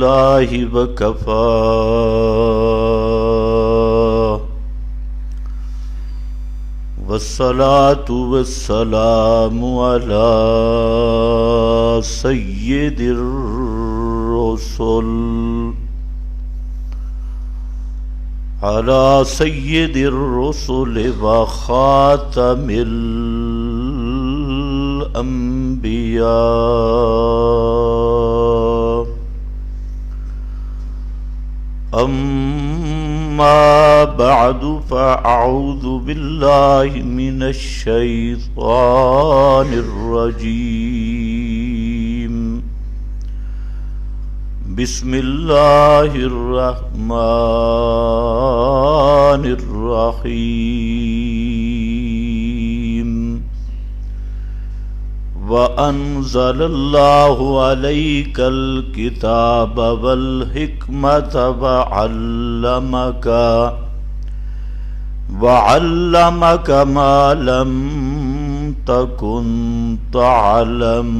باللہ وکفا والصلاة والسلام على سید الرسل على سید الرسل وخاتم الانبیاء اما بعد فاعوذ باللہ من الشیطان الرجیم بسم اللہ الرحمن الرحیم وَأَنزَلَ اللَّهُ عَلَيْكَ الْكِتَابَ وَالْحِكْمَةَ وَعَلَّمَكَ مَا لَمْ تَكُنْ تَعْلَمُ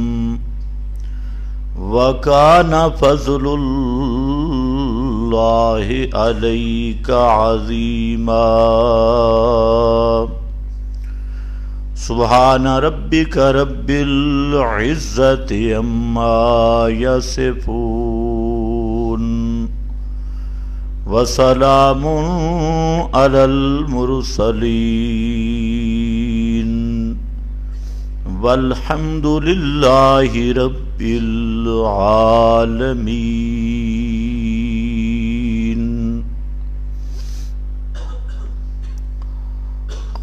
وَكَانَ فَضْلُ اللَّهِ عَلَيْكَ عَظِيمًا سبحان ربک رب العزت عما یصفون وسلام علی المرسلین والحمد للہ رب العالمین۔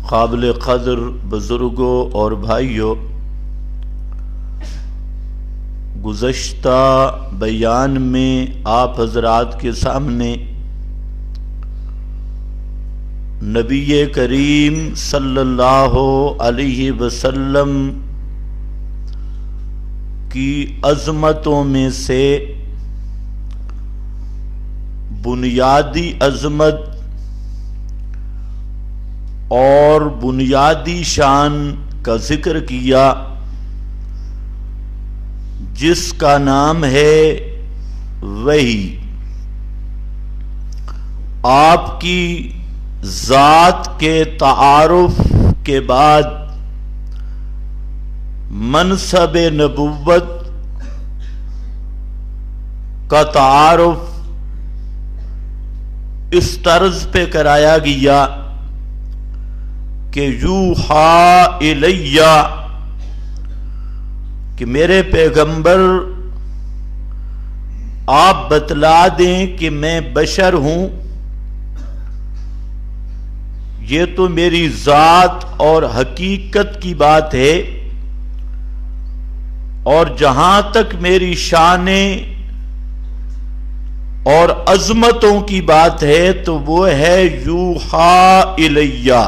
قابل قدر بزرگوں اور بھائیوں، گزشتہ بیان میں آپ حضرات کے سامنے نبی کریم صلی اللہ علیہ وسلم کی عظمتوں میں سے بنیادی عظمت اور بنیادی شان کا ذکر کیا، جس کا نام ہے وحی۔ آپ کی ذات کے تعارف کے بعد منصب نبوت کا تعارف اس طرز پہ کرایا گیا کہ یوحا الیہ، کہ میرے پیغمبر آپ بتلا دیں کہ میں بشر ہوں، یہ تو میری ذات اور حقیقت کی بات ہے، اور جہاں تک میری شانیں اور عظمتوں کی بات ہے تو وہ ہے یوحا الیہ،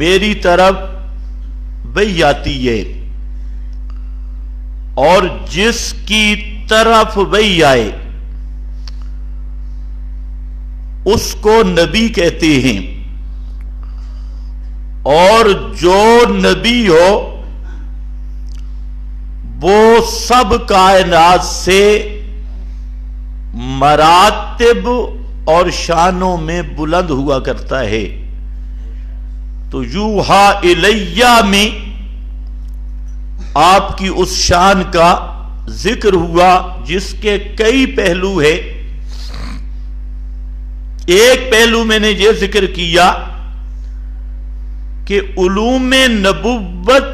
میری طرف وحی آتی ہے، اور جس کی طرف وحی آئے اس کو نبی کہتے ہیں، اور جو نبی ہو وہ سب کائنات سے مراتب اور شانوں میں بلند ہوا کرتا ہے۔ تو یوحا الیہ میں آپ کی اس شان کا ذکر ہوا جس کے کئی پہلو ہے۔ ایک پہلو میں نے یہ ذکر کیا کہ علوم نبوت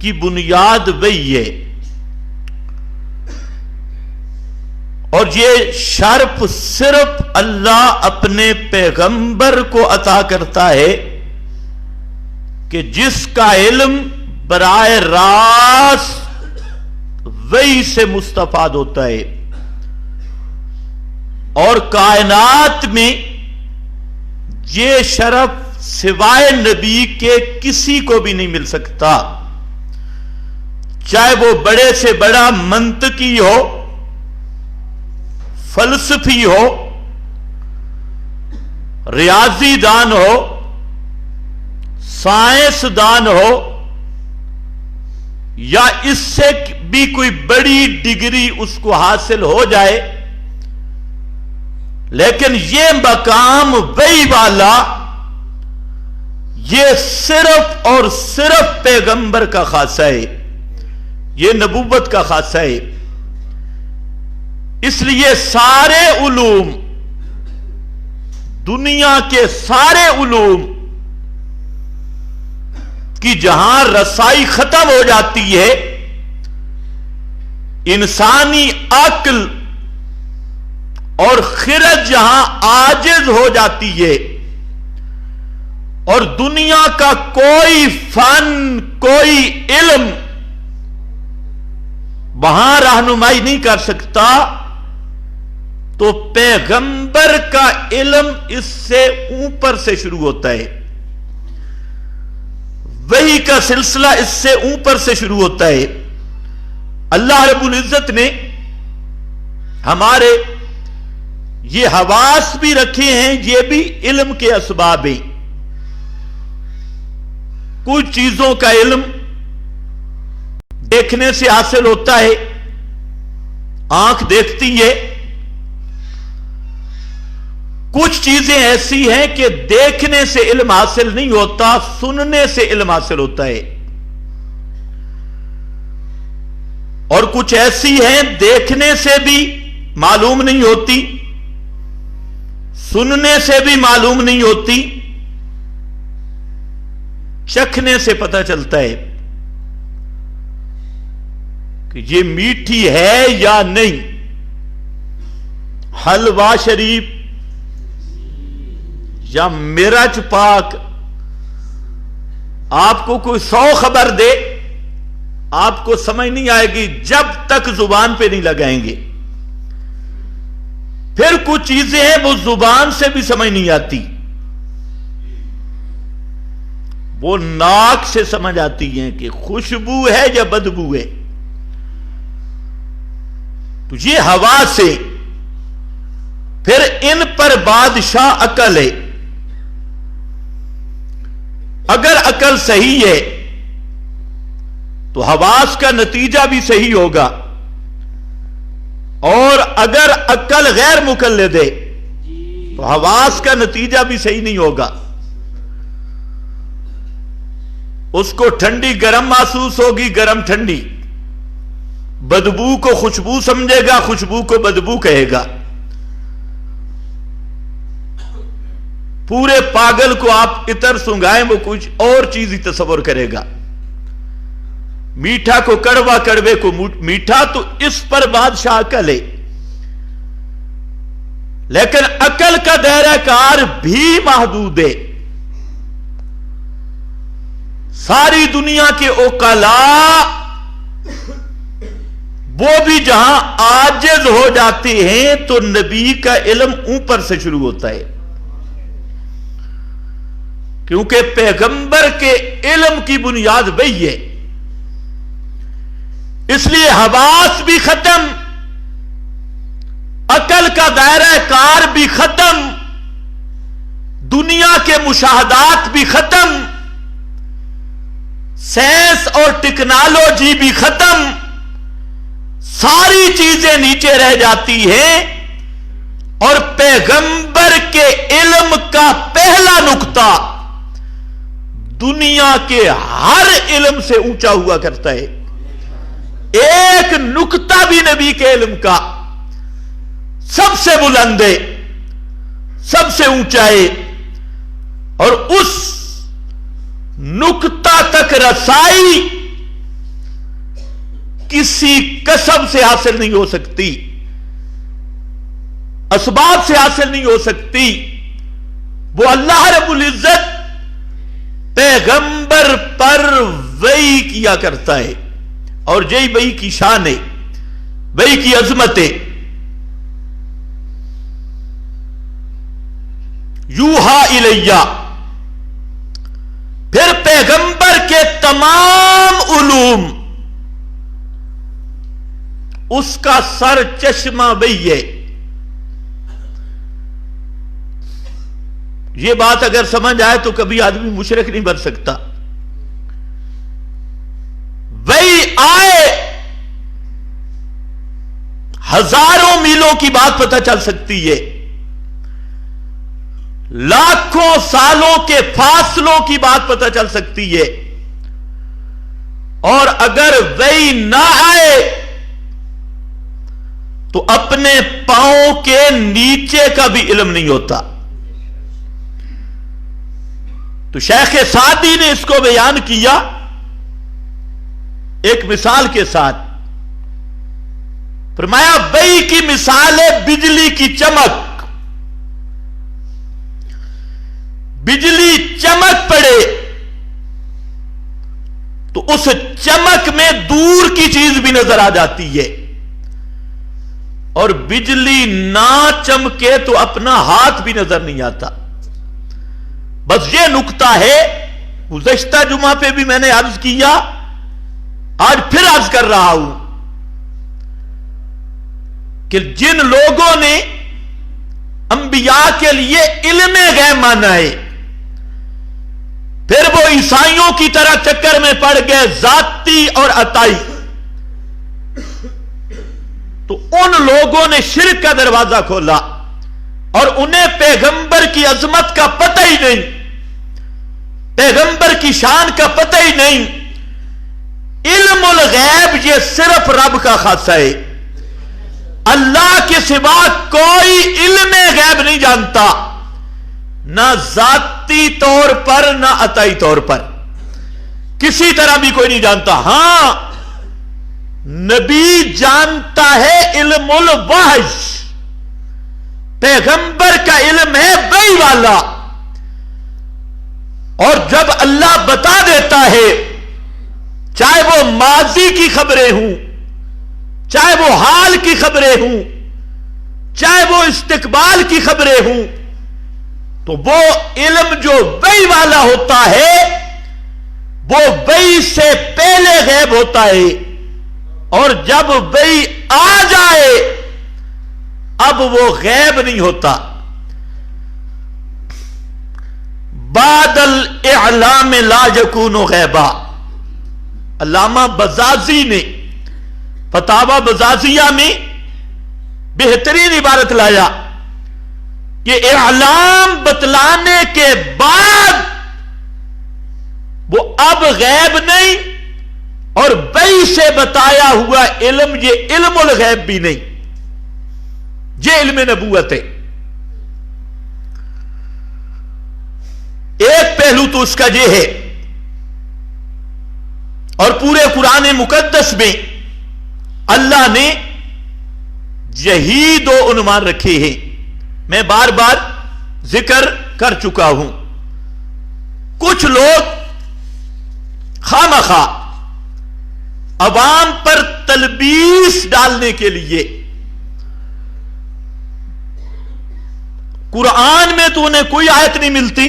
کی بنیاد وحی ہے، اور یہ شرف صرف اللہ اپنے پیغمبر کو عطا کرتا ہے کہ جس کا علم براہ راست وحی سے مستفاد ہوتا ہے، اور کائنات میں یہ شرف سوائے نبی کے کسی کو بھی نہیں مل سکتا، چاہے وہ بڑے سے بڑا منطقی ہو، فلسفی ہو، ریاضی دان ہو، سائنس دان ہو، یا اس سے بھی کوئی بڑی ڈگری اس کو حاصل ہو جائے، لیکن یہ مقام وحی والا یہ صرف اور صرف پیغمبر کا خاصہ ہے، یہ نبوت کا خاصہ ہے۔ اس لیے سارے علوم، دنیا کے سارے علوم کی جہاں رسائی ختم ہو جاتی ہے، انسانی عقل اور خرد جہاں عاجز ہو جاتی ہے، اور دنیا کا کوئی فن، کوئی علم وہاں رہنمائی نہیں کر سکتا، تو پیغمبر کا علم اس سے اوپر سے شروع ہوتا ہے، وحی کا سلسلہ اس سے اوپر سے شروع ہوتا ہے۔ اللہ رب العزت نے ہمارے یہ حواس بھی رکھے ہیں، یہ بھی علم کے اسباب ہیں۔ کچھ چیزوں کا علم دیکھنے سے حاصل ہوتا ہے، آنکھ دیکھتی ہے۔ کچھ چیزیں ایسی ہیں کہ دیکھنے سے علم حاصل نہیں ہوتا، سننے سے علم حاصل ہوتا ہے، اور کچھ ایسی ہیں دیکھنے سے بھی معلوم نہیں ہوتی، سننے سے بھی معلوم نہیں ہوتی، چکھنے سے پتہ چلتا ہے کہ یہ میٹھی ہے یا نہیں۔ حلوہ شریف یا مرچ پاک، آپ کو کوئی 100 خبر دے، آپ کو سمجھ نہیں آئے گی جب تک زبان پہ نہیں لگائیں گے۔ پھر کچھ چیزیں ہیں وہ زبان سے بھی سمجھ نہیں آتی، وہ ناک سے سمجھ آتی ہیں کہ خوشبو ہے یا بدبو ہے۔ تو یہ ہوا سے، پھر ان پر بادشاہ عقل ہے۔ اگر عقل صحیح ہے تو حواس کا نتیجہ بھی صحیح ہوگا، اور اگر عقل غیر مقلد ہے تو حواس کا نتیجہ بھی صحیح نہیں ہوگا۔ اس کو ٹھنڈی گرم محسوس ہوگی، گرم ٹھنڈی، بدبو کو خوشبو سمجھے گا، خوشبو کو بدبو کہے گا۔ پورے پاگل کو آپ عطر سنگھائیں وہ کچھ اور چیز ہی تصور کرے گا۔ میٹھا کو کڑوا، کڑوے کو میٹھا، تو اس پر بادشاہ عقل ہے۔ لیکن عقل کا دائرہ کار بھی محدود ہے۔ ساری دنیا کے عقلاء وہ بھی جہاں عاجز ہو جاتے ہیں تو نبی کا علم اوپر سے شروع ہوتا ہے، کیونکہ پیغمبر کے علم کی بنیاد وہی ہے۔ اس لیے حواس بھی ختم، عقل کا دائرہ کار بھی ختم، دنیا کے مشاہدات بھی ختم، سائنس اور ٹیکنالوجی بھی ختم، ساری چیزیں نیچے رہ جاتی ہیں، اور پیغمبر کے علم کا پہلا نقطہ دنیا کے ہر علم سے اونچا ہوا کرتا ہے۔ ایک نقطہ بھی نبی کے علم کا سب سے بلند ہے، سب سے اونچا ہے، اور اس نقطہ تک رسائی کسی کسب سے حاصل نہیں ہو سکتی، اسباب سے حاصل نہیں ہو سکتی۔ وہ اللہ رب العزت پیغمبر پر وحی کیا کرتا ہے، اور یہی وحی کی شان ہے، وحی کی عظمت ہے۔ یوحا الیہ، پھر پیغمبر کے تمام علوم اس کا سر چشمہ وحی ہے۔ یہ بات اگر سمجھ آئے تو کبھی آدمی مشرک نہیں بن سکتا۔ وحی ہزاروں میلوں کی بات پتہ چل سکتی ہے، لاکھوں سالوں کے فاصلوں کی بات پتہ چل سکتی ہے، اور اگر وہی نہ آئے تو اپنے پاؤں کے نیچے کا بھی علم نہیں ہوتا۔ تو شیخ سعدی نے اس کو بیان کیا ایک مثال کے ساتھ، فرمایا وہی کی مثال ہے بجلی کی چمک۔ بجلی چمک پڑے تو اس چمک میں دور کی چیز بھی نظر آ جاتی ہے، اور بجلی نہ چمکے تو اپنا ہاتھ بھی نظر نہیں آتا۔ بس یہ نکتہ ہے، گزشتہ جمعہ پہ بھی میں نے عرض کیا، آج پھر عرض کر رہا ہوں کہ جن لوگوں نے انبیاء کے لیے علم غیب مانا ہے، پھر وہ عیسائیوں کی طرح چکر میں پڑ گئے ذاتی اور عطائی، تو ان لوگوں نے شرک کا دروازہ کھولا، اور انہیں پیغمبر کی عظمت کا پتہ ہی نہیں، پیغمبر کی شان کا پتہ ہی نہیں۔ علم الغیب یہ صرف رب کا خاصہ ہے، اللہ کے سوا کوئی علم غیب نہیں جانتا، نہ ذاتی طور پر نہ عطائی طور پر، کسی طرح بھی کوئی نہیں جانتا۔ ہاں نبی جانتا ہے علم الوحی، پیغمبر کا علم ہے وحی والا، اور جب اللہ بتا دیتا ہے، چاہے وہ ماضی کی خبریں ہوں، چاہے وہ حال کی خبریں ہوں، چاہے وہ استقبال کی خبریں ہوں، تو وہ علم جو وحی والا ہوتا ہے وہ وحی سے پہلے غیب ہوتا ہے، اور جب وحی آ جائے اب وہ غیب نہیں ہوتا۔ بعد الاعلام لا یکون غیبا، علامہ بزازی نے فتاوی بزازیہ میں بہترین عبارت لایا کہ اعلام بتلانے کے بعد وہ اب غیب نہیں، اور وحی سے بتایا ہوا علم یہ علم الغیب بھی نہیں، یہ علم نبوت ہے۔ ایک پہلو تو اس کا یہ ہے، اور پورے قرآن مقدس میں اللہ نے یہی دو عنوان رکھے ہیں، میں بار بار ذکر کر چکا ہوں۔ کچھ لوگ خامخواہ عوام پر تلبیس ڈالنے کے لیے قرآن میں تو انہیں کوئی آیت نہیں ملتی،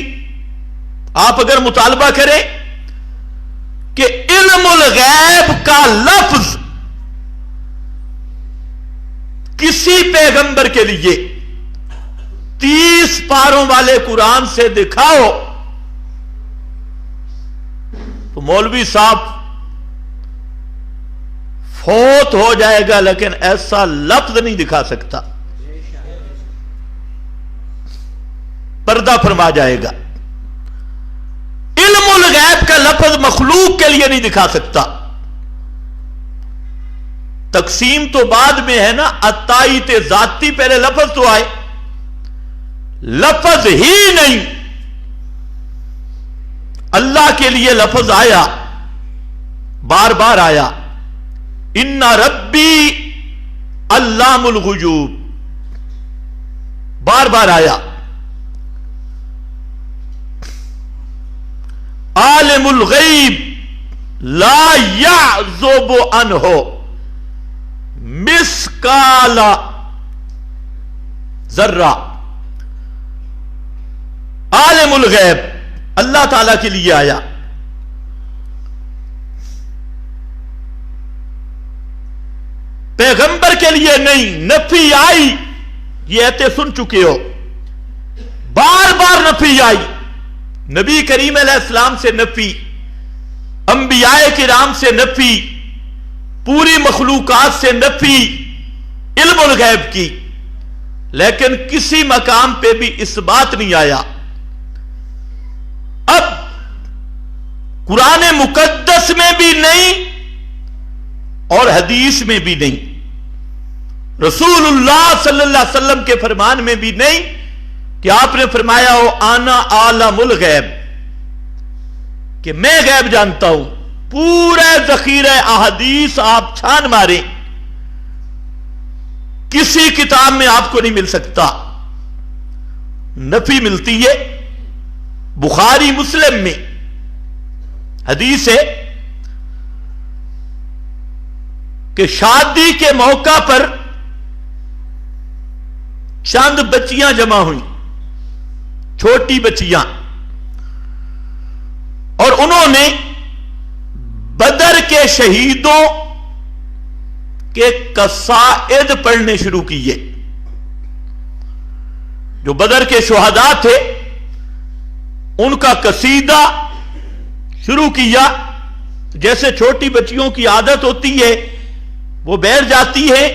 آپ اگر مطالبہ کریں کہ علم الغیب کا لفظ کسی پیغمبر کے لیے 30 پاروں والے قرآن سے دکھاؤ، تو مولوی صاحب فوت ہو جائے گا لیکن ایسا لفظ نہیں دکھا سکتا، پردہ فرما جائے گا۔ علم الغیب کا لفظ مخلوق کے لیے نہیں دکھا سکتا۔ تقسیم تو بعد میں ہے نا، عطائی تے ذاتی، پہلے لفظ تو آئے، لفظ ہی نہیں، اللہ کے لیے لفظ آیا، بار بار آیا، ان ربی علام الغیوب، بار بار آیا، عالم الغیب لا یعزب عنہ مثقال ذرہ، عالم الغیب اللہ تعالی کے لیے آیا۔ پیغمبر کے لیے نہیں، نفی آئی، یہ ایتے سن چکے ہو، بار بار نفی آئی، نبی کریم علیہ السلام سے نفی، انبیاء کرام سے نفی، پوری مخلوقات سے نفی، علم علم الغیب کی، لیکن کسی مقام پہ بھی اس بات نہیں آیا۔ اب قرآن مقدس میں بھی نہیں اور حدیث میں بھی نہیں، رسول اللہ صلی اللہ علیہ وسلم کے فرمان میں بھی نہیں کہ آپ نے فرمایا ہو انا عالم الغیب، کہ میں غیب جانتا ہوں۔ پورا ذخیرہ احادیث آپ چھان ماریں، کسی کتاب میں آپ کو نہیں مل سکتا۔ نفی ملتی ہے بخاری مسلم میں، حدیث ہے کہ شادی کے موقع پر چند بچیاں جمع ہوئیں، چھوٹی بچیاں، اور انہوں نے بدر کے شہیدوں کے قصائد پڑھنے شروع کیے۔ جو بدر کے شہداء تھے ان کا قصیدہ شروع کیا۔ جیسے چھوٹی بچیوں کی عادت ہوتی ہے، وہ بیٹھ جاتی ہے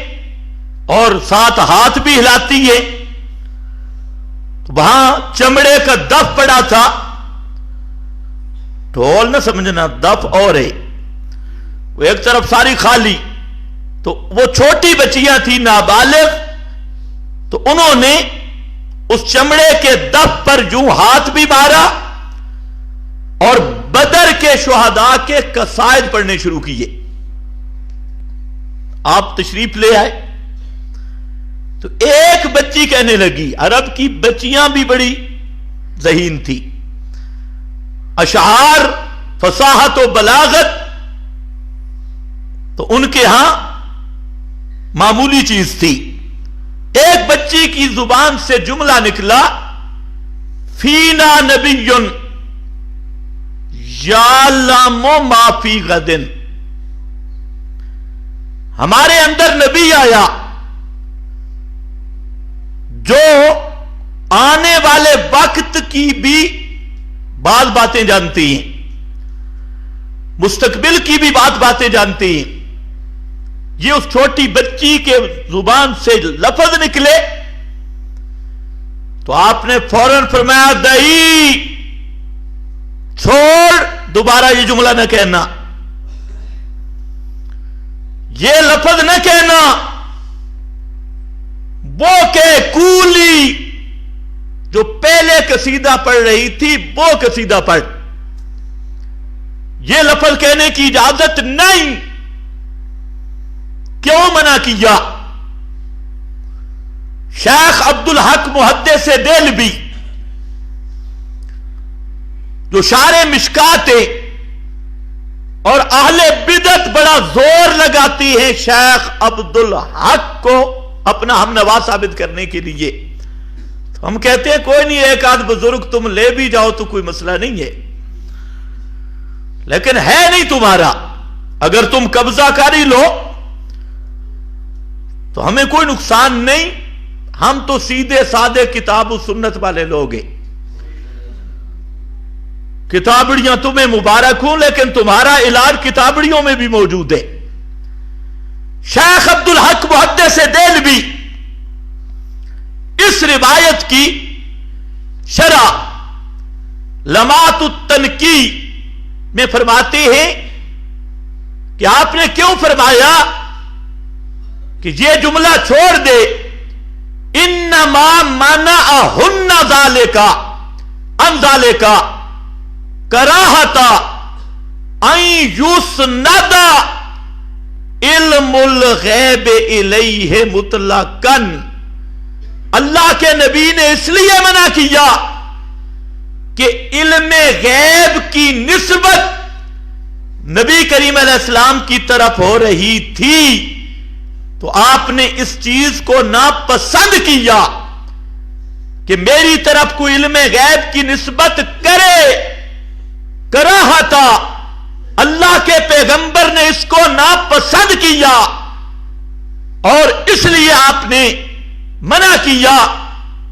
اور ساتھ ہاتھ بھی ہلاتی ہے۔ وہاں چمڑے کا دف پڑا تھا، ڈھول نہ سمجھنا، دف اور ہے، وہ ایک طرف ساری خالی، تو وہ چھوٹی بچیاں تھیں نابالغ، تو انہوں نے اس چمڑے کے دف پر جو ہاتھ بھی مارا اور بدر کے شہداء کے قصائد پڑھنے شروع کیے۔ آپ تشریف لے آئے تو ایک بچی کہنے لگی، عرب کی بچیاں بھی بڑی ذہین تھی، اشعار فصاحت و بلاغت تو ان کے ہاں معمولی چیز تھی۔ ایک بچی کی زبان سے جملہ نکلا، فینا نبی یعلم ما فی غد، ہمارے اندر نبی آیا جو آنے والے وقت کی بھی بعض باتیں جانتی ہیں، مستقبل کی بھی باتیں جانتی ہیں۔ یہ اس چھوٹی بچی کے زبان سے لفظ نکلے تو آپ نے فوراً فرمایا، دئی چھوڑ، دوبارہ یہ جملہ نہ کہنا، یہ لفظ نہ کہنا، وہ کہ کولی جو پہلے قصیدہ پڑھ رہی تھی وہ قصیدہ پڑھ، یہ لفظ کہنے کی اجازت نہیں۔ کیوں منع کیا؟ شیخ عبد الحق محدث دہلوی جو شارح مشکات ہے اور اہل بدعت بڑا زور لگاتی ہیں شیخ عبد الحق کو اپنا ہم نوا ثابت کرنے کے لیے، تو ہم کہتے ہیں کوئی نہیں، ایک آدھ بزرگ تم لے بھی جاؤ تو کوئی مسئلہ نہیں ہے، لیکن ہے نہیں تمہارا، اگر تم قبضہ کاری لو تو ہمیں کوئی نقصان نہیں، ہم تو سیدھے سادے کتاب و سنت والے لوگ ہیں۔ کتابڑیاں تمہیں مبارک ہوں، لیکن تمہارا علاج کتابڑیوں میں بھی موجود ہے۔ شیخ عبد الحق محدث دہلوی اس روایت کی شرح لمعۃ التنقی میں فرماتے ہیں کہ آپ نے کیوں فرمایا کہ یہ جملہ چھوڑ دے، انما منعہن ذالک ان ذالک کراہۃ ان یسند علم الغیب الیہ مطلقا، اللہ کے نبی نے اس لیے منع کیا کہ علم غیب کی نسبت نبی کریم علیہ السلام کی طرف ہو رہی تھی، تو آپ نے اس چیز کو ناپسند کیا کہ میری طرف کوئی علم غیب کی نسبت کرے، کراہت، اللہ کے پیغمبر نے اس کو ناپسند کیا اور اس لیے آپ نے منع کیا۔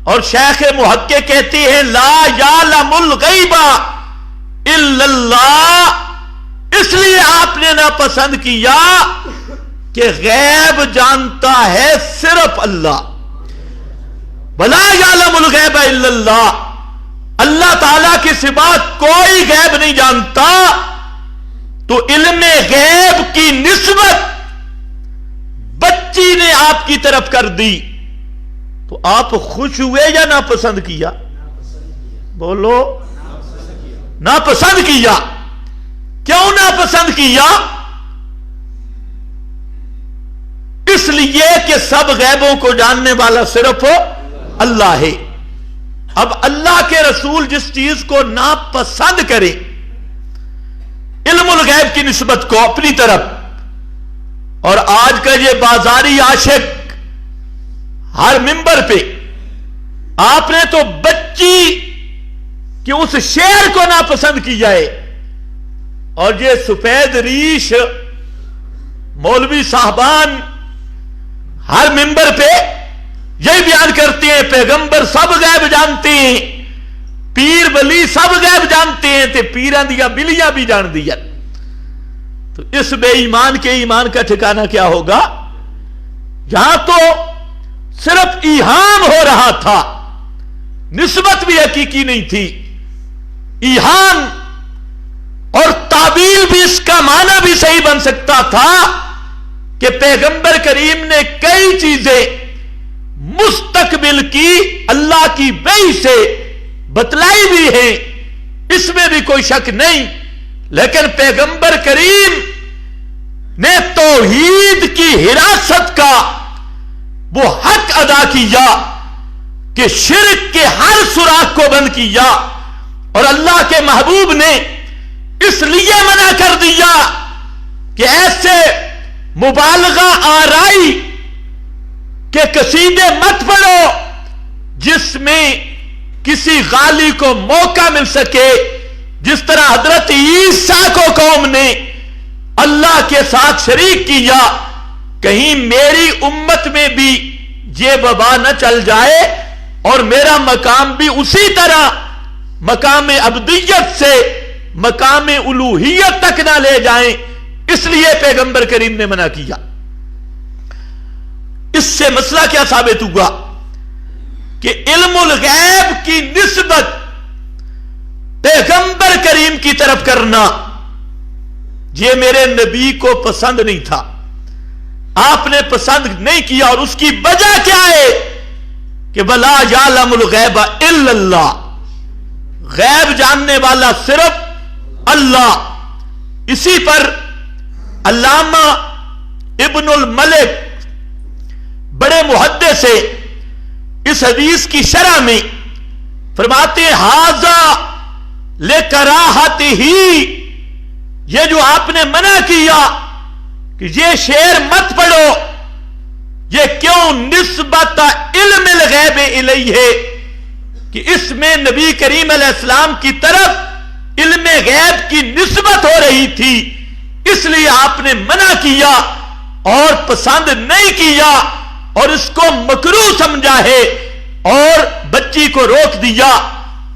اور شیخ محقق کہتے ہیں لا یعلم الغیب الا اللہ، اس لیے آپ نے ناپسند کیا کہ غیب جانتا ہے صرف اللہ. وَلَا يَعْلَمُ الْغَيْبَ إِلَّا اللَّهُ. اللہ تعالیٰ کے سوا کوئی غیب نہیں جانتا. تو علم غیب کی نسبت بچی نے آپ کی طرف کر دی تو آپ خوش ہوئے یا ناپسند کیا؟ بولو. ناپسند کیا. کیوں ناپسند کیا؟ اس لیے کہ سب غیبوں کو جاننے والا صرف اللہ ہے. اب اللہ کے رسول جس چیز کو ناپسند کرے علم الغیب کی نسبت کو اپنی طرف، اور آج کا یہ بازاری عاشق ہر منبر پہ آپ نے تو بچی کہ اس شعر کو ناپسند کیا ہے، اور یہ سفید ریش مولوی صاحبان ہر منبر پہ یہی بیان کرتے ہیں پیغمبر سب غیب جانتے ہیں، پیر ولی سب غیب جانتے ہیں، تے پیران دیا بلیاں بھی جان دیا. تو اس بے ایمان کے ایمان کا ٹھکانہ کیا ہوگا؟ جہاں تو صرف ایہام ہو رہا تھا، نسبت بھی حقیقی نہیں تھی، ایہام اور تعبیر بھی اس کا معنی بھی صحیح بن سکتا تھا کہ پیغمبر کریم نے کئی چیزیں مستقبل کی اللہ کی وحی سے بتلائی بھی ہیں، اس میں بھی کوئی شک نہیں. لیکن پیغمبر کریم نے توحید کی حراست کا وہ حق ادا کیا کہ شرک کے ہر سوراخ کو بند کیا، اور اللہ کے محبوب نے اس لیے منع کر دیا کہ ایسے مبالغہ آرائی کہ قصیدے مت پڑھو جس میں کسی غالی کو موقع مل سکے، جس طرح حضرت عیسیٰ کو قوم نے اللہ کے ساتھ شریک کیا. کہیں میری امت میں بھی یہ وبا نہ چل جائے اور میرا مقام بھی اسی طرح مقام عبدیت سے مقام الوہیت تک نہ لے جائیں، اس لیے پیغمبر کریم نے منع کیا. اس سے مسئلہ کیا ثابت ہوا کہ علم الغیب کی نسبت پیغمبر کریم کی طرف کرنا یہ میرے نبی کو پسند نہیں تھا، آپ نے پسند نہیں کیا. اور اس کی وجہ کیا ہے کہ وَلَا يَعْلَمُ الْغَيْبَ إِلَّا اللَّهُ، غیب جاننے والا صرف اللہ. اسی پر علامہ ابن الملک بڑے محدث سے اس حدیث کی شرح میں فرماتے ہیں ہاذا لکراہتہ، یہ جو آپ نے منع کیا کہ یہ شعر مت پڑھو، یہ کیوں؟ نسبت علم الغیب الیہ، کہ اس میں نبی کریم علیہ السلام کی طرف علم غیب کی نسبت ہو رہی تھی، اس لیے آپ نے منع کیا اور پسند نہیں کیا اور اس کو مکروہ سمجھا ہے اور بچی کو روک دیا.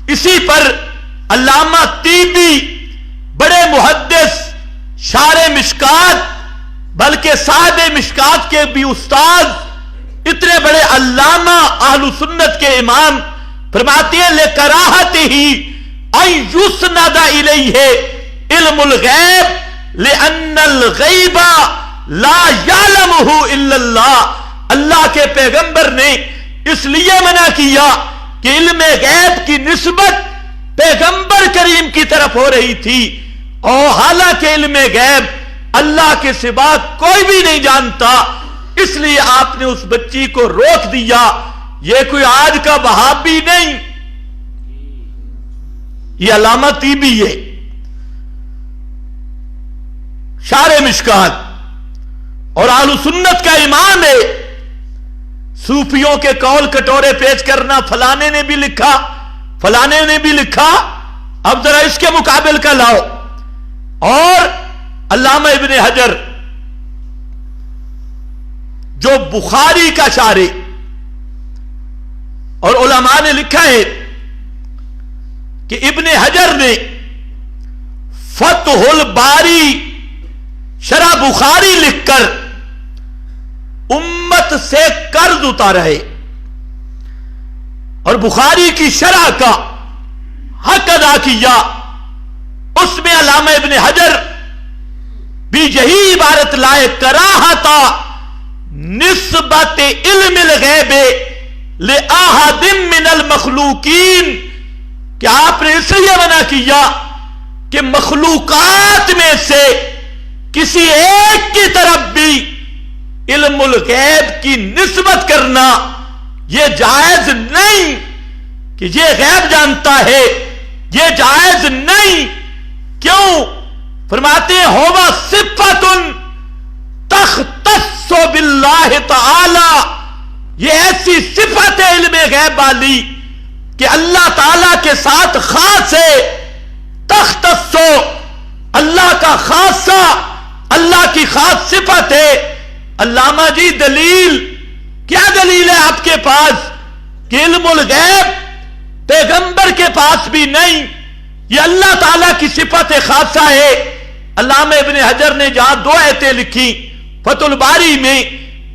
اسی پر علامہ طیبی بڑے محدث شارح مشکات بلکہ صاحب مشکات کے بھی استاد اتنے بڑے علامہ اہل سنت کے امام فرماتے ہیں لکراہتہ ان یسند الیہ علم الغیب لان الغیب لا یعلمہ الا اللہ. اللہ کے پیغمبر نے اس لیے منع کیا کہ علم غیب کی نسبت پیغمبر کریم کی طرف ہو رہی تھی، اور حالانکہ علم غیب اللہ کے سوا کوئی بھی نہیں جانتا، اس لیے آپ نے اس بچی کو روک دیا. یہ کوئی آج کا وہابی نہیں، یہ علامہ طیبی ہے شارح مشکات اور اہل سنت کا امام ہے. صوفیوں کے قول کٹورے پیش کرنا، فلانے نے بھی لکھا فلانے نے بھی لکھا، اب ذرا اس کے مقابل کا لاؤ. اور علامہ ابن حجر جو بخاری کا شارح اور علماء نے لکھا ہے کہ ابن حجر نے فتح الباری شرح بخاری لکھ کر امت سے قرض اتارے اور بخاری کی شرح کا حق ادا کیا. اس میں علامہ ابن حجر بھی یہی عبارت لائے کراہت نسبت علم الغیب لأحد من المخلوقین کہ آپ نے اس لیے منع کیا کہ مخلوقات میں سے کسی ایک کی طرف بھی علم الغیب کی نسبت کرنا یہ جائز نہیں کہ یہ غیب جانتا ہے، یہ جائز نہیں. کیوں؟ فرماتے ہیں ہوا صفت تختص باللہ تعالی، یہ ایسی صفت ہے علم غیب والی کہ اللہ تعالی کے ساتھ خاص ہے. تختص اللہ کا خاصہ، اللہ کی خاص صفت ہے. علامہ جی دلیل کیا دلیل ہے آپ کے پاس کہ علم الغیب پیغمبر کے پاس بھی نہیں، یہ اللہ تعالیٰ کی صفت خاصہ ہے. علامہ ابن حجر نے جہاں 2 آیتیں لکھی فتح الباری میں،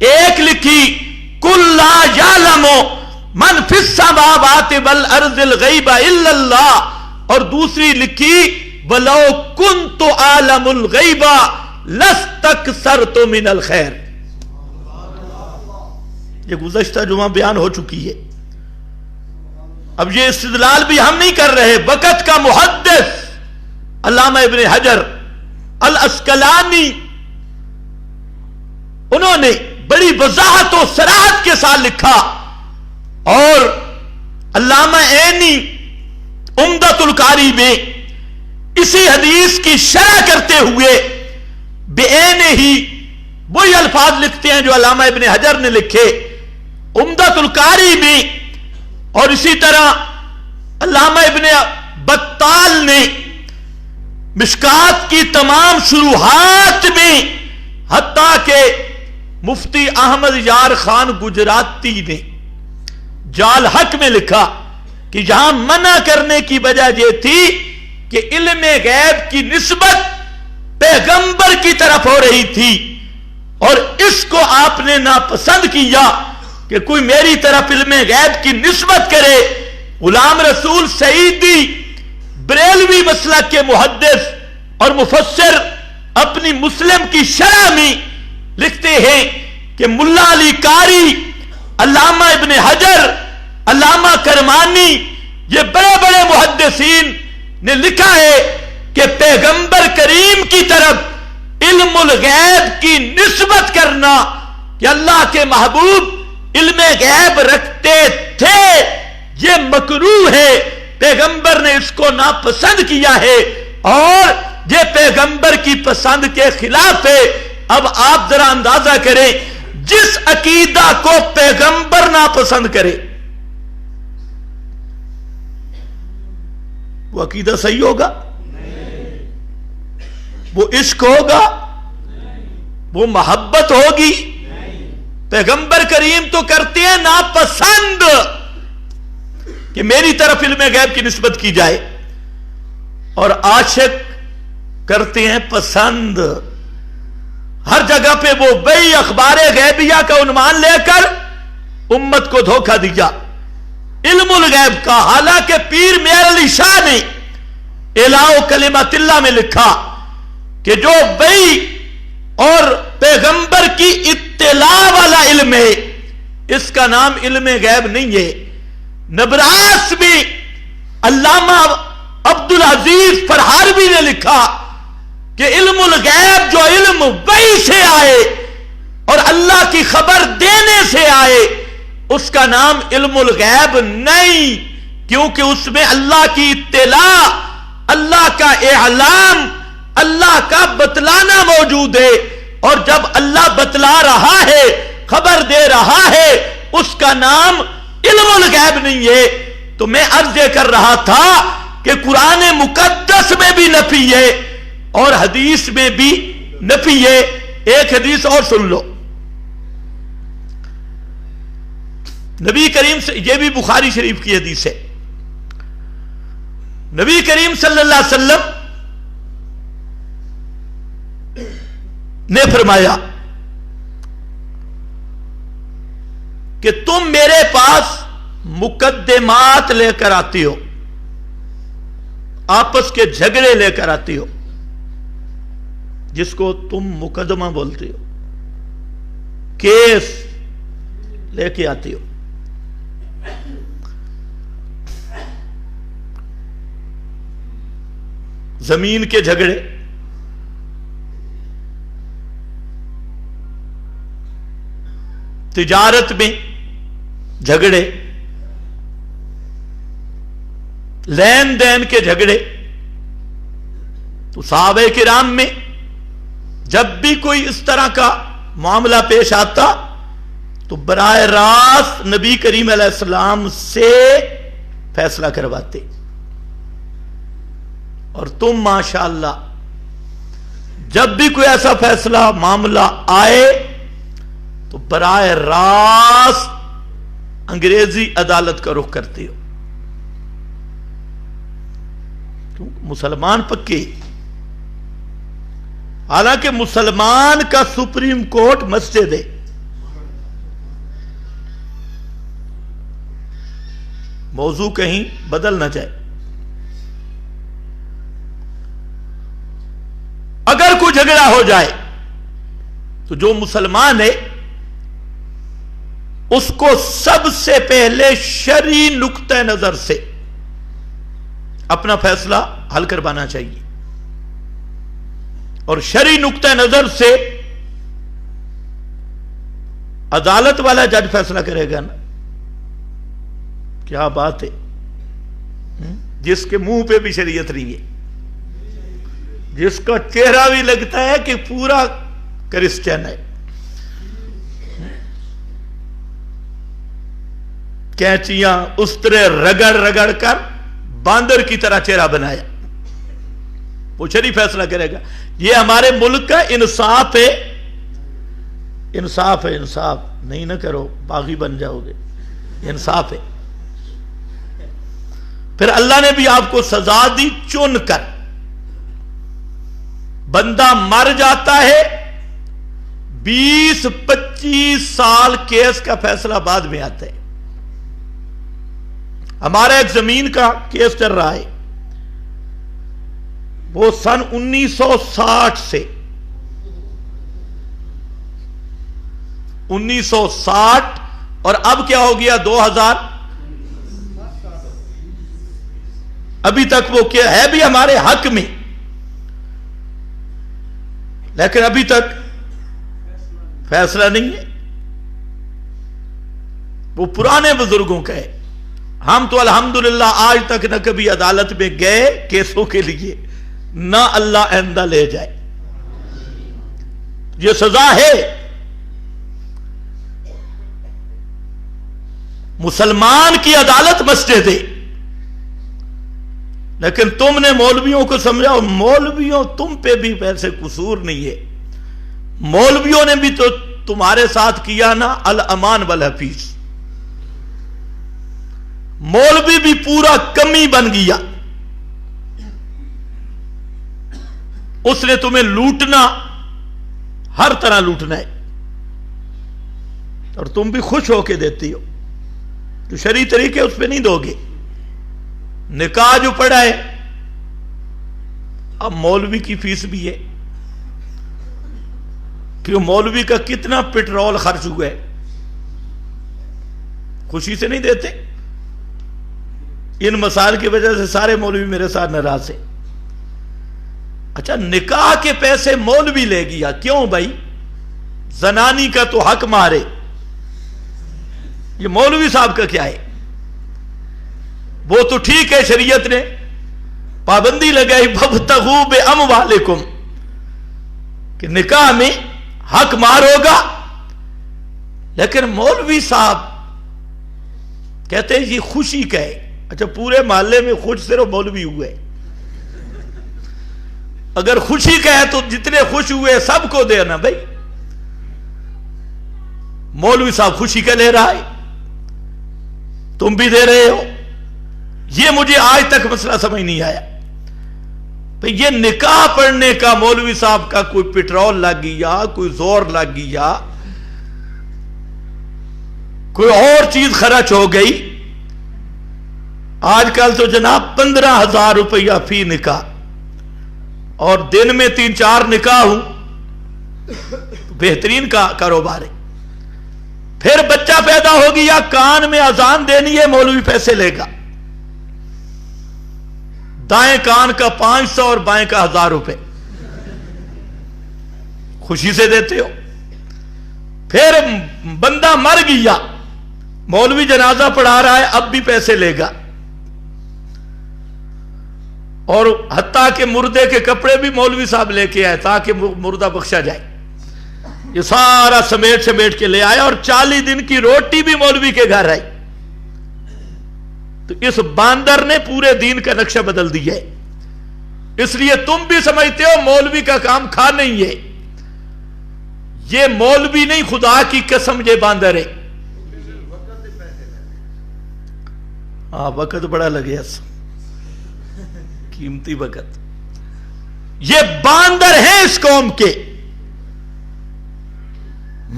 ایک لکھی قُلْ لَا يَعْلَمُ مَنْ فِي السَّمَاوَاتِ وَالْأَرْضِ الْغَيْبَ إِلَّا اللَّهُ، اور دوسری لکھی وَلَوْ كُنْتُ أَعْلَمُ الْغَيْبَ لَاسْتَكْثَرْتُ مِنَ الْخَيْرِ. یہ گزشتہ جمعہ بیان ہو چکی ہے. اب یہ استدلال بھی ہم نہیں کر رہے. وقت کا محدث علامہ ابن حجر الاسقلانی انہوں نے بڑی وضاحت و صراحت کے ساتھ لکھا، اور علامہ عینی عمدۃ القاری میں اسی حدیث کی شرح کرتے ہوئے بعینہ ہی وہی الفاظ لکھتے ہیں جو علامہ ابن حجر نے لکھے عمدۃ القاری میں. اور اسی طرح علامہ ابن بطال نے مشکات کی تمام شروحات میں، حتیٰ کہ مفتی احمد یار خان گجراتی نے جال حق میں لکھا کہ جہاں منع کرنے کی وجہ یہ تھی کہ علم غیب کی نسبت پیغمبر کی طرف ہو رہی تھی، اور اس کو آپ نے ناپسند کیا کہ کوئی میری طرف علم غیب کی نسبت کرے. غلام رسول سعیدی بریلوی مسلک کے محدث اور مفسر اپنی مسلم کی شرح میں لکھتے ہیں کہ ملا علی قاری، علامہ ابن حجر، علامہ کرمانی، یہ بڑے بڑے محدثین نے لکھا ہے کہ پیغمبر کریم کی طرف علم الغیب کی نسبت کرنا کہ اللہ کے محبوب علم غیب رکھتے تھے یہ مکروہ ہے. پیغمبر نے اس کو ناپسند کیا ہے اور یہ پیغمبر کی پسند کے خلاف ہے. اب آپ ذرا اندازہ کریں جس عقیدہ کو پیغمبر ناپسند کرے وہ عقیدہ صحیح ہوگا؟ وہ عشق ہوگا؟ وہ محبت ہوگی؟ پیغمبر کریم تو کرتے ہیں ناپسند کہ میری طرف علم غیب کی نسبت کی جائے، اور عاشق کرتے ہیں پسند. ہر جگہ پہ وہ بئی اخبار غیبیہ کا عنوان لے کر امت کو دھوکہ دیا علم الغیب کا. حالانکہ پیر میر علی شاہ نے اعلاء کلمت اللہ میں لکھا کہ جو بئی اور پیغمبر کی اطلاع والا علم ہے اس کا نام علم غیب نہیں ہے. نبراس میں علامہ عبدالعزیز فرحاربی نے لکھا کہ علم الغیب جو علم وحی سے آئے اور اللہ کی خبر دینے سے آئے اس کا نام علم الغیب نہیں، کیونکہ اس میں اللہ کی اطلاع، اللہ کا اعلام، اللہ کا بتلانا موجود ہے. اور جب اللہ بتلا رہا ہے، خبر دے رہا ہے، اس کا نام علم الغیب نہیں ہے. تو میں عرض یہ کر رہا تھا کہ قرآن مقدس میں بھی نفی ہے اور حدیث میں بھی نفی ہے. ایک حدیث اور سن لو. نبی کریم سے، یہ بھی بخاری شریف کی حدیث ہے، نبی کریم صلی اللہ علیہ وسلم نے فرمایا کہ تم میرے پاس مقدمات لے کر آتی ہو، آپس کے جھگڑے لے کر آتی ہو، جس کو تم مقدمہ بولتے ہو، کیس لے کے آتی ہو. زمین کے جھگڑے، تجارت میں جھگڑے، لین دین کے جھگڑے. تو صحابہ کرام میں جب بھی کوئی اس طرح کا معاملہ پیش آتا تو براہ راست نبی کریم علیہ السلام سے فیصلہ کرواتے. اور تم ماشاءاللہ جب بھی کوئی ایسا فیصلہ معاملہ آئے تو براہ راست انگریزی عدالت کا رخ کرتے ہو. مسلمان پکے، حالانکہ مسلمان کا سپریم کورٹ مسجد ہے. موضوع کہیں بدل نہ جائے. اگر کوئی جھگڑا ہو جائے تو جو مسلمان ہے اس کو سب سے پہلے شرعی نقطہ نظر سے اپنا فیصلہ حل کروانا چاہیے. اور شرعی نقطہ نظر سے عدالت والا جج فیصلہ کرے گا نا. کیا بات ہے، جس کے منہ پہ بھی شریعت نہیں ہے، جس کا چہرہ بھی لگتا ہے کہ پورا کرسچن ہے. کینچیاں استرے رگڑ رگڑ کر باندر کی طرح چہرہ بنایا، وہ شرعی فیصلہ کرے گا. یہ ہمارے ملک کا انصاف ہے. انصاف ہے، انصاف نہیں نہ کرو باغی بن جاؤ گے. انصاف ہے. پھر اللہ نے بھی آپ کو سزا دی چن کر. بندہ مر جاتا ہے 20-25 سال کیس کا فیصلہ بعد میں آتا ہے. ہمارا ایک زمین کا کیس چل رہا ہے، وہ سن 1960 سے 1960 اور اب کیا ہو گیا 2000، ابھی تک وہ کیا ہے بھی ہمارے حق میں، لیکن ابھی تک فیصلہ نہیں ہے. وہ پرانے بزرگوں کا ہے. ہم تو الحمدللہ آج تک نہ کبھی عدالت میں گئے کیسوں کے لیے، نہ اللہ آئندہ لے جائے. یہ سزا ہے. مسلمان کی عدالت مسجد ہے. لیکن تم نے مولویوں کو سمجھاؤ، مولویوں تم پہ بھی ویسے قصور نہیں ہے. مولویوں نے بھی تو تمہارے ساتھ کیا نا الامان والحفیظ. مولوی بھی پورا کمی بن گیا. اس نے تمہیں لوٹنا، ہر طرح لوٹنا ہے، اور تم بھی خوش ہو کے دیتی ہو. جو شرعی طریقے اس پہ نہیں دو گے. نکاح جو پڑا ہے، اب مولوی کی فیس بھی ہے کہ مولوی کا کتنا پٹرول خرچ ہوا ہے، خوشی سے نہیں دیتے. ان مسائل کی وجہ سے سارے مولوی میرے ساتھ ناراض ہیں. اچھا، نکاح کے پیسے مولوی لے گیا، کیوں بھائی؟ زنانی کا تو حق مارے. یہ مولوی صاحب کا کیا ہے؟ وہ تو ٹھیک ہے، شریعت نے پابندی لگائی وَابْتَغُوا بِأَمْوَالِكُمْ کہ نکاح میں حق مار ہوگا، لیکن مولوی صاحب کہتے ہیں یہ خوشی کا ہے. اچھا، پورے محلے میں خوش صرف مولوی ہوئے. اگر خوشی کا ہے تو جتنے خوش ہوئے سب کو دینا بھائی. مولوی صاحب خوشی کا لے رہا ہے، تم بھی دے رہے ہو. یہ مجھے آج تک مسئلہ سمجھ نہیں آیا. بھئی یہ نکاح پڑھنے کا مولوی صاحب کا کوئی پٹرول لگ گیا، کوئی زور لگ گیا، کوئی اور چیز خرچ ہو گئی. آج کل تو جناب 15,000 روپیہ فی نکاح، اور دن میں 3-4 نکاح ہوں، بہترین کا کاروبار ہے. پھر بچہ پیدا ہو گیا، کان میں اذان دینی ہے، مولوی پیسے لے گا. دائیں کان کا 500 اور بائیں کا 1000 روپے خوشی سے دیتے ہو. پھر بندہ مر گیا، مولوی جنازہ پڑھا رہا ہے، اب بھی پیسے لے گا. اور حتیٰ کہ مردے کے کپڑے بھی مولوی صاحب لے کے آئے تاکہ مردہ بخشا جائے. یہ سارا سمیٹ کے لے آیا، اور 40 دن کی روٹی بھی مولوی کے گھر آئی. تو اس باندر نے پورے دین کا نقشہ بدل دیا ہے. اس لیے تم بھی سمجھتے ہو مولوی کا کام کھا نہیں ہے. یہ مولوی نہیں، خدا کی قسم یہ باندر ہے. وقت بڑا لگے، قیمتی وقت. یہ باندر ہیں اس قوم کے.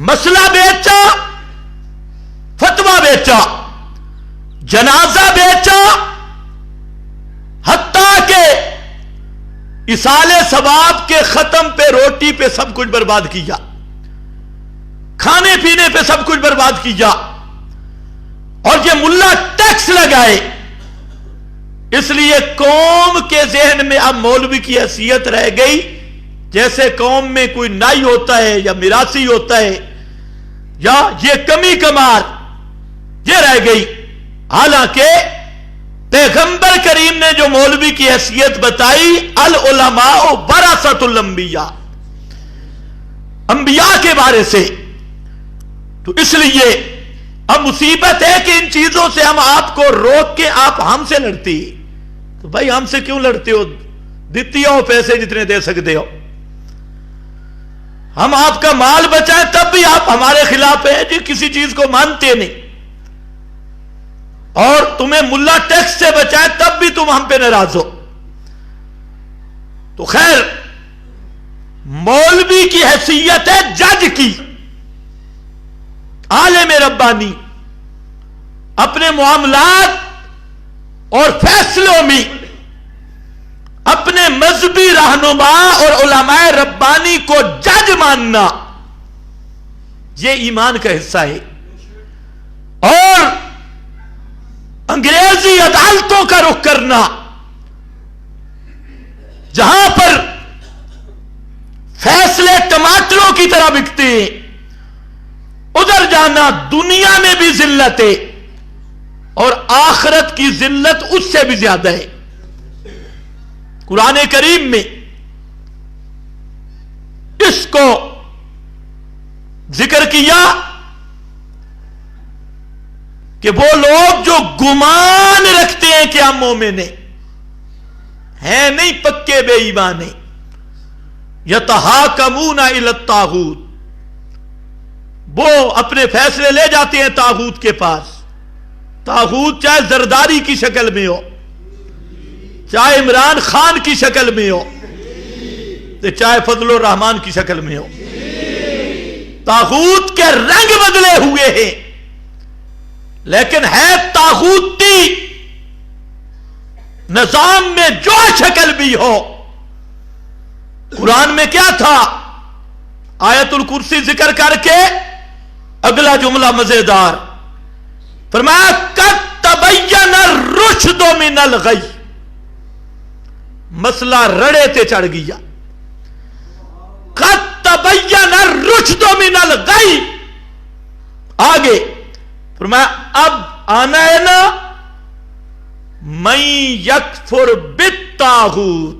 مسئلہ بیچا، فتویٰ بیچا، جنازہ بیچا، حتیٰ کہ اصال ثواب کے ختم پہ، روٹی پہ سب کچھ برباد کیا، کھانے پینے پہ سب کچھ برباد کیا. اور یہ ملا ٹیکس لگائے. اس لیے قوم کے ذہن میں اب مولوی کی حیثیت رہ گئی جیسے قوم میں کوئی نائی ہوتا ہے یا میراثی ہوتا ہے یا یہ کمی کمار، یہ رہ گئی. حالانکہ پیغمبر کریم نے جو مولوی کی حیثیت بتائی، العلماء ورثۃ الانبیاء، انبیاء کے بارے سے. تو اس لیے اب مصیبت ہے کہ ان چیزوں سے ہم آپ کو روک کے آپ ہم سے لڑتی. تو بھائی ہم سے کیوں لڑتے ہو؟ دیتی ہو پیسے جتنے دے سکتے ہو. ہم آپ کا مال بچائیں تب بھی آپ ہمارے خلاف ہیں جی، کسی چیز کو مانتے نہیں. اور تمہیں ملا ٹیکس سے بچائیں تب بھی تم ہم پہ ناراض ہو. تو خیر، مولوی کی حیثیت ہے جج کی. عالم ربانی اپنے معاملات اور فیصلوں میں اپنے مذہبی رہنما اور علماء ربانی کو جج ماننا، یہ ایمان کا حصہ ہے. اور انگریزی عدالتوں کا رخ کرنا، جہاں پر فیصلے ٹماٹروں کی طرح بکتے ہیں، ادھر جانا دنیا میں بھی ذلت ہے اور آخرت کی ذلت اس سے بھی زیادہ ہے. قرآن کریم میں اس کو ذکر کیا کہ وہ لوگ جو گمان رکھتے ہیں کہ ہم مومن ہیں نہیں، پکے بے ایمان ہیں. یتحاکمون الی الطاغوت، وہ اپنے فیصلے لے جاتے ہیں طاغوت کے پاس. طاغوت چاہے زرداری کی شکل میں ہو، چاہے عمران خان کی شکل میں ہو، چاہے فضل الرحمان کی شکل میں ہو. طاغوت کے رنگ بدلے ہوئے ہیں لیکن ہے طاغوتی نظام میں جو شکل بھی ہو. قرآن میں کیا تھا؟ آیت الکرسی ذکر کر کے اگلا جملہ مزیدار فرمایا قد تبین الرشد من الغی. مسئلہ رڑے تے چڑھ گیا. قد تبین الرشد من الغی. آگے فرمایا اب آنا ہے نا من یکفر بالطاغوت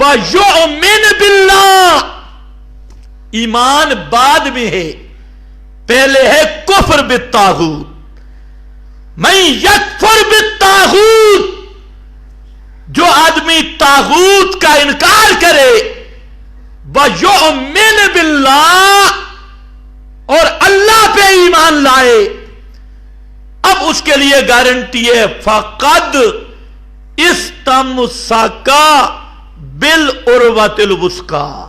ویؤمن باللہ. ایمان بعد میں ہے، پہلے ہے کفر بالطاغوت. من یکفر بالطاغوت، جو آدمی طاغوت کا انکار کرے، ویؤمن باللہ، اور اللہ پہ ایمان لائے، اب اس کے لیے گارنٹی ہے فقد استمسک بالعروۃ الوثقی.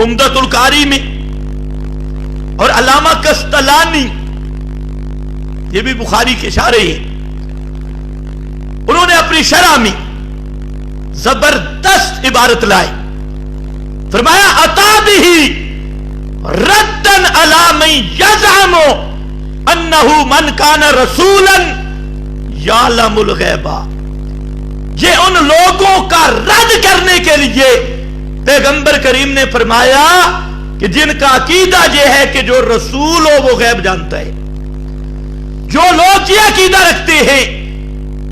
عمدۃ القاری میں، اور علامہ قسطلانی، یہ بھی بخاری کے شارح ہیں، انہوں نے اپنی شرح میں زبردست عبارت لائے، فرمایا اتا بہ ردن علی من یزعم انہ من کان رسولا یعلم الغیب، یہ ان لوگوں کا رد کرنے کے لیے پیغمبر کریم نے فرمایا کہ جن کا عقیدہ یہ ہے کہ جو رسول ہو وہ غیب جانتا ہے، جو لوگ یہ عقیدہ رکھتے ہیں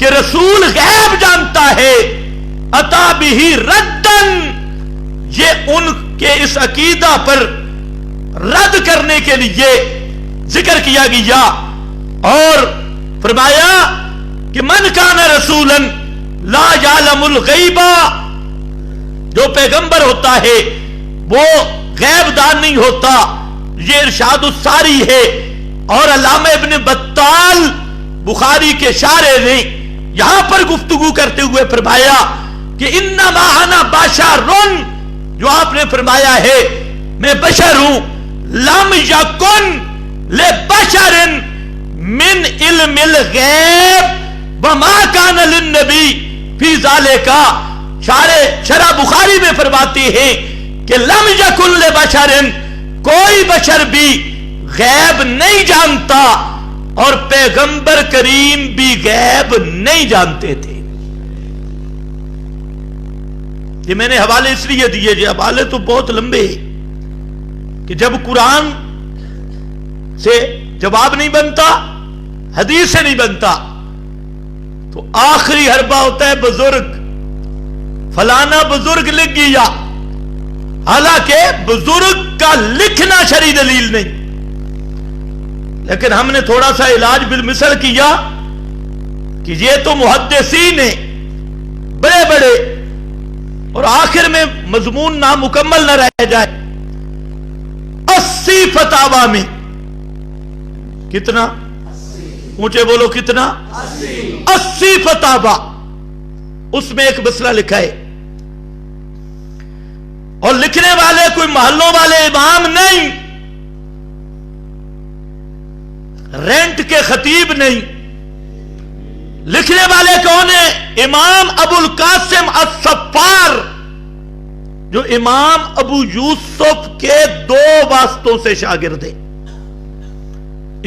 کہ رسول غیب جانتا ہے، اتا بہ ردن، یہ ان کے اس عقیدہ پر رد کرنے کے لیے ذکر کیا گیا، اور فرمایا کہ من کان رسولا لا یعلم الغیب، جو پیغمبر ہوتا ہے وہ غیب دان نہیں ہوتا، یہ ارشاد الساری ہے۔ اور علامہ ابن بطال بخاری کے شارح نے یہاں پر گفتگو کرتے ہوئے فرمایا کہ انما انا بشر، جو آپ نے فرمایا ہے میں بشر ہوں، لم یکن لبشر من علم الغیب وما کان للنبی فی ذالک، شرح بخاری میں فرماتے ہیں کہ لم یکن لبشر، کوئی بشر بھی غیب نہیں جانتا، اور پیغمبر کریم بھی غیب نہیں جانتے تھے۔ یہ میں نے حوالے اس لیے دیے، یہ حوالے تو بہت لمبے ہیں کہ جب قرآن سے جواب نہیں بنتا، حدیث سے نہیں بنتا، تو آخری حربہ ہوتا ہے بزرگ، فلانا بزرگ لکھ گیا، حالانکہ بزرگ کا لکھنا شرعی دلیل نہیں، لیکن ہم نے تھوڑا سا علاج بالمثل کیا کہ یہ تو محدثین ہیں بڑے بڑے، اور آخر میں مضمون نامکمل نہ رہ جائے۔ 80 فتاوا میں، کتنا؟ اونچے بولو کتنا؟ 80 فتاوا، اس میں ایک مسئلہ لکھا ہے، اور لکھنے والے کوئی محلوں والے امام نہیں، رینٹ کے خطیب نہیں، لکھنے والے کون ہیں؟ امام ابو القاسم الصفار، جو امام ابو یوسف کے 2 واسطوں سے شاگرد ہیں۔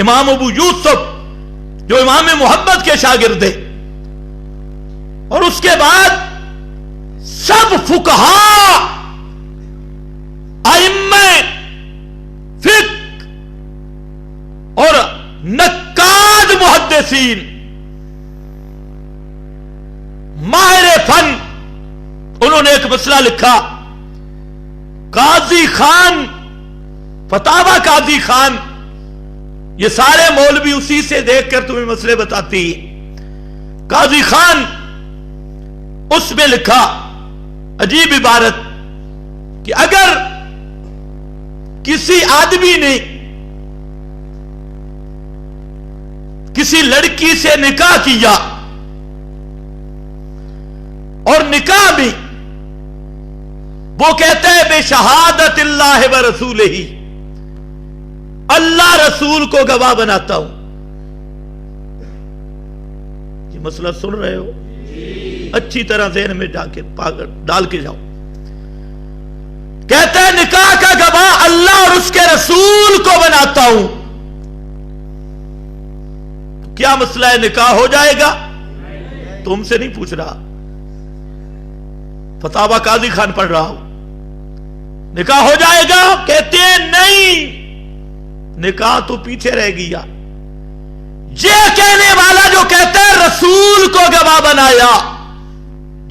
امام ابو یوسف جو امام محمد کے شاگرد ہیں، اور اس کے بعد سب فقہاء، ائمہ فقہ اور نقاد محدثین، ماہر فن، انہوں نے ایک مسئلہ لکھا، قاضی خان، فتاوا قاضی خان، یہ سارے مولوی اسی سے دیکھ کر تمہیں مسئلے بتاتی ہیں۔ قاضی خان اس میں لکھا عجیب عبارت کہ اگر کسی آدمی نے کسی لڑکی سے نکاح کیا، اور نکاح میں وہ کہتا ہے بے شہادت اللہ و رسولہ، اللہ رسول کو گواہ بناتا ہوں، یہ مسئلہ سن رہے ہو؟ اچھی طرح ذہن میں ڈال کے جاؤ۔ کہتا ہے نکاح کا گواہ اللہ اور اس کے رسول کو بناتا ہوں، کیا مسئلہ ہے؟ نکاح ہو جائے گا؟ تم سے نہیں پوچھ رہا، فتاوا قاضی خان پڑھ رہا ہوں۔ نکاح ہو جائے گا؟ کہتے ہیں نہیں، نکاح تو پیچھے رہ گیا۔ یہ کہنے والا جو کہتا ہے رسول کو گواہ بنایا،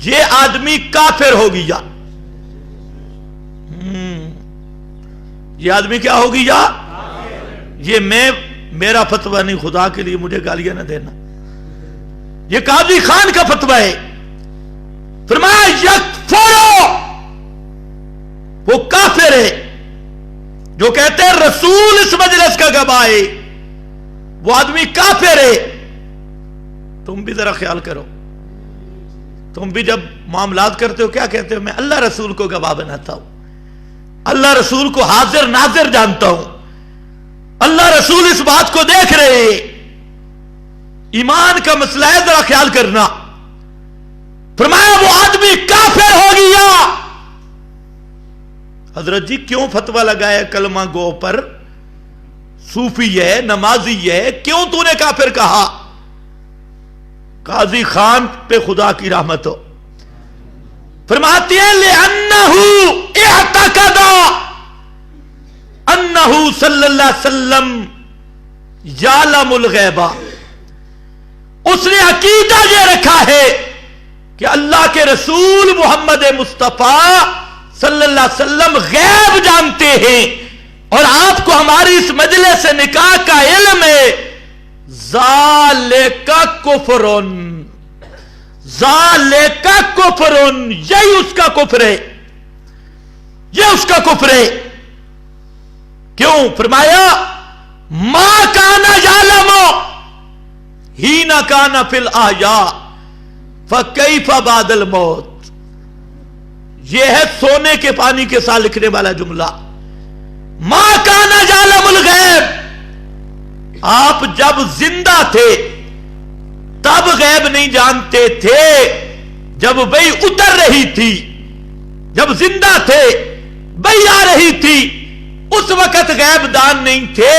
یہ آدمی کافر ہو گیا۔ یہ آدمی کیا ہو گیا؟ یہ میرا فتویٰ نہیں، خدا کے لیے مجھے گالیاں نہ دینا، یہ قاضی خان کا فتویٰ ہے۔ فرمایا یکفر، وہ کافر ہے جو کہتے ہیں رسول اس مجلس کا گواہ ہے، وہ آدمی کافر ہے۔ تم بھی ذرا خیال کرو، تم بھی جب معاملات کرتے ہو کیا کہتے ہو؟ میں اللہ رسول کو گواہ بناتا ہوں۔ اللہ رسول کو حاضر ناظر جانتا ہوں، اللہ رسول اس بات کو دیکھ رہے ہیں۔ ایمان کا مسئلہ ہے، ذرا خیال کرنا۔ فرمایا وہ آدمی کافر ہو گیا۔ حضرت جی کیوں فتویٰ لگایا کلمہ گو پر؟ صوفی ہے، نمازی ہے، کیوں تو نے کافر کہا؟ قاضی خان پہ خدا کی رحمت ہو، فرماتی ہے لِأَنَّهُ اِعْتَقَدَ أَنَّهُ صلی اللہ علیہ وسلم يَعْلَمُ الْغَيْبَ، اس نے عقیدہ یہ رکھا ہے کہ اللہ کے رسول محمد مصطفیٰ صلی اللہ علیہ وسلم غیب جانتے ہیں، اور آپ کو ہماری اس مجلس نکاح کا علم ہے۔ ذالک کفر، ذالک کفر، یہی اس کا کفر ہے، یہ اس کا کفر ہے۔ کیوں؟ فرمایا ما کان یعلم حین کان فی الاحیاء فکیف بعد الموت، یہ ہے سونے کے پانی کے ساتھ لکھنے والا جملہ۔ ما کان یعلم الغیب، آپ جب زندہ تھے تب غیب نہیں جانتے تھے، جب وحی اتر رہی تھی، جب زندہ تھے وحی آ رہی تھی، اس وقت غیب دان نہیں تھے۔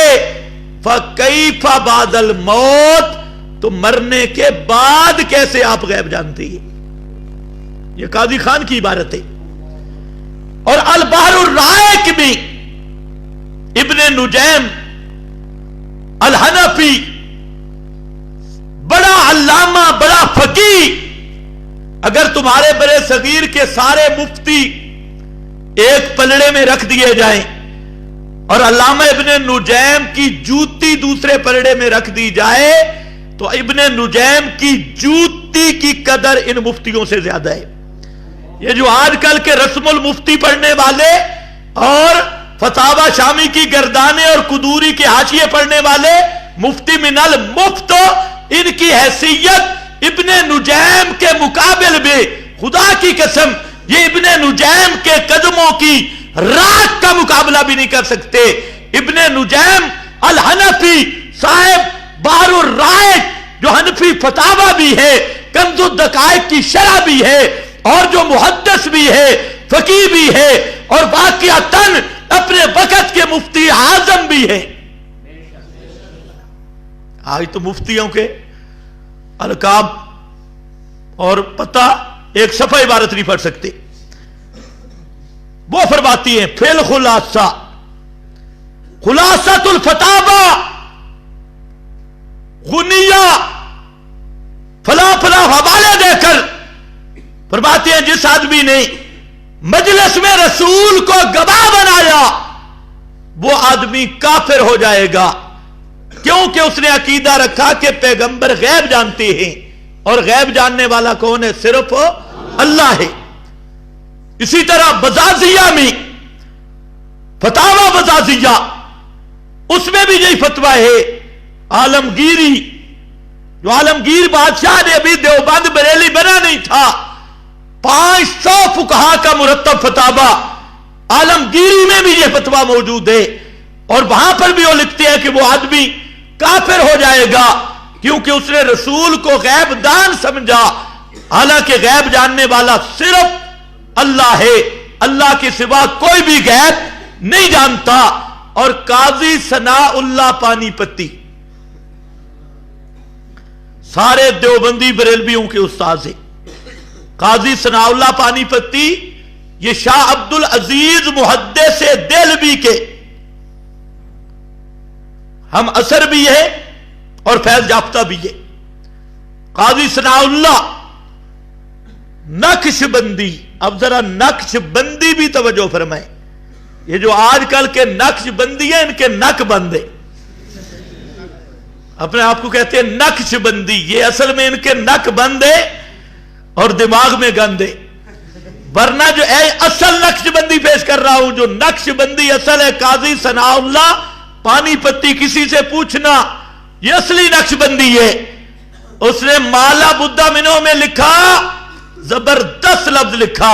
فَكَيْفَ بَعْدَ الْمَوْتِ، تو مرنے کے بعد کیسے آپ غیب جانتے ہیں؟ یہ قاضی خان کی عبارت ہے۔ اور البحر الرائق بھی ابن نجیم الحنفی، بڑا علامہ، بڑا فقیہ، اگر تمہارے برے صغیر کے سارے مفتی ایک پلڑے میں رکھ دیے جائیں اور علامہ ابن نجیم کی جوتی دوسرے پلڑے میں رکھ دی جائے تو ابن نجیم کی جوتی کی قدر ان مفتیوں سے زیادہ ہے۔ یہ جو آج کل کے رسم المفتی پڑھنے والے اور فتاوی شامی کی گردانے اور قدوری کے حاشیے پڑھنے والے مفتی من المفت، ان کی حیثیت ابن نجیم کے مقابل میں خدا کی قسم یہ ابن نجیم کے قدموں کی راک کا مقابلہ بھی نہیں کر سکتے۔ ابن نجیم الحنفی صاحب بحر الرائق، جو حنفی فتاوی بھی ہے، کنز الدقائق کی شرح بھی ہے، اور جو محدث بھی ہے، فقیہ بھی ہے، اور واقعتاً اپنے وقت کے مفتی اعظم بھی ہے۔ آج تو مفتیوں کے القاب اور پتہ ایک صفحہ عبارت نہیں پڑھ سکتے۔ وہ فرماتی ہیں فی الخلاصہ، خلاصۃ الفتاوی غنیہ فلا فلا حوالے دے کر فرماتے ہیں جس آدمی نے مجلس میں رسول کو گواہ بنایا وہ آدمی کافر ہو جائے گا، کیونکہ اس نے عقیدہ رکھا کہ پیغمبر غیب جانتے ہیں، اور غیب جاننے والا کون ہے؟ صرف اللہ ہے۔ اسی طرح بزازیہ میں فتاوی بزازیہ، اس میں بھی یہی فتویٰ ہے۔ عالمگیری، جو عالمگیر بادشاہ نے ابھی دیوبند بریلی بنا نہیں تھا، 500 فقہا کا مرتب فتاوی، عالمگیری میں بھی یہ فتویٰ موجود ہے، اور وہاں پر بھی وہ لکھتے ہیں کہ وہ آدمی کافر ہو جائے گا کیونکہ اس نے رسول کو غیب دان سمجھا، حالانکہ غیب جاننے والا صرف اللہ ہے، اللہ کے سوا کوئی بھی غیب نہیں جانتا۔ اور قاضی ثناء اللہ پانی پتی سارے دیوبندی بریلویوں کے استاذ ہیں۔ قاضی ثناء اللہ پانی پتی یہ شاہ عبد العزیز محدث دہلوی کے ہم اثر بھی ہے اور فیض یافتہ بھی ہے۔ قاضی ثناء اللہ نقش بندی، اب ذرا نقش بندی بھی توجہ فرمائیں، یہ جو آج کل کے نقش بندی ہیں ان کے نق بند ہے، اپنے آپ کو کہتے ہیں نقش بندی، یہ اصل میں ان کے نق بند ہے اور دماغ میں گند ہے، ورنہ جو اصل نقش بندی پیش کر رہا ہوں، جو نقش بندی اصل ہے قاضی ثناء اللہ پانی پتی، کسی سے پوچھنا یہ اصلی نقش بندی ہے۔ اس نے مالا بدھا منو میں لکھا، زبردست لفظ لکھا،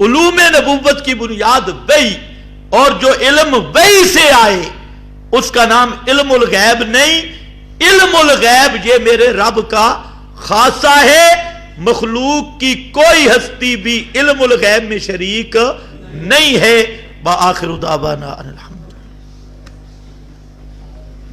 علوم نبوت کی بنیاد وحی، اور جو علم وحی سے آئے اس کا نام علم الغیب نہیں، علم الغیب یہ میرے رب کا خاصہ ہے، مخلوق کی کوئی ہستی بھی علم الغیب میں شریک نہیں ہے۔ وآخر دعوانا ان الحمد